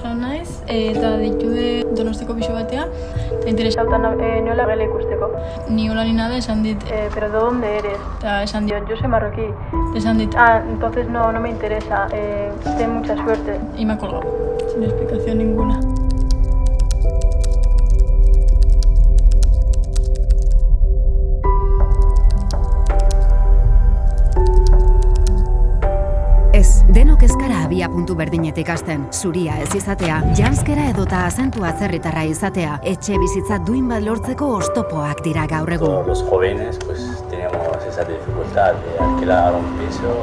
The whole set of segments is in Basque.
Jaun naiz, eta ditude Donostiko pisu batea, eta interesautan nola gela ikusteko. Ni hola ni nada, esan dit, pero ¿de dónde eres? Eta esan dit, yo soy marroquí. Esan dit, entonces no me interesa, ten mucha suerte. Y me ha colgado, sin explicación ninguna. Ez, denok ez gara abiapuntu berdinetik hasten, zuria ez izatea, janskera edota azentu atzerritarra izatea, etxe bizitza duin bat lortzeko oztopoak dira gaur egun. Todos los jóvenes pues tenemos esa dificultad de alquilar un piso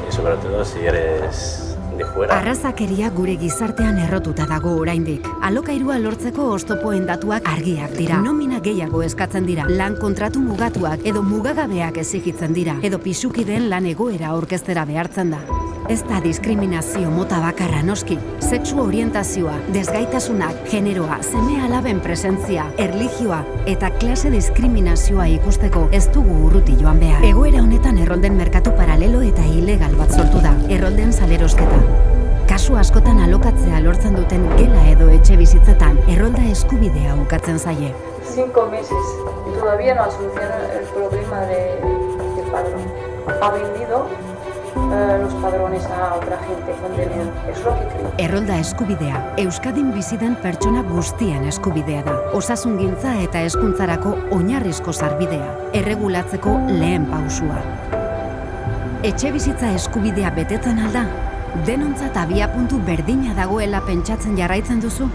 y sobre todo si eres de fuera. Arrazakeria gure gizartean errotuta dago oraindik. Alokairua lortzeko oztopoen datuak argiak dira. Nomina gehiago eskatzen dira, lan kontratu mugatuak edo mugagabeak exigitzen dira, edo pisukideen lan egoera aurkeztera behartzen da. Ez da diskriminazio mota bakarra noski, sexu orientazioa, desgaitasunak, generoa, seme-alaben presentzia, erlijioa eta klase diskriminazioa ikusteko ez dugu urruti joan behar. Egoera honetan errolden merkatu paralelo eta ilegal bat sortu da, errolden salerosketa. Kasu askotan alokatzea lortzen duten gela edo etxe bizitzetan errolda eskubidea ukatzen zaie. 5 meses y todavía no ha solucionado el problema del padrón. Ha vendido los padrones a otra gente con dinero. Es lo que creo. Errolda eskubidea, Euskadin bizi den pertsona guztien eskubidea da. Osasungintza eta hezkuntzarako oinarrizko sarbidea, erregulatzeko lehen pausua. Etxe bizitza eskubidea betetzen alda? Denontzat abiapuntu berdina dagoela pentsatzen jarraitzen duzu?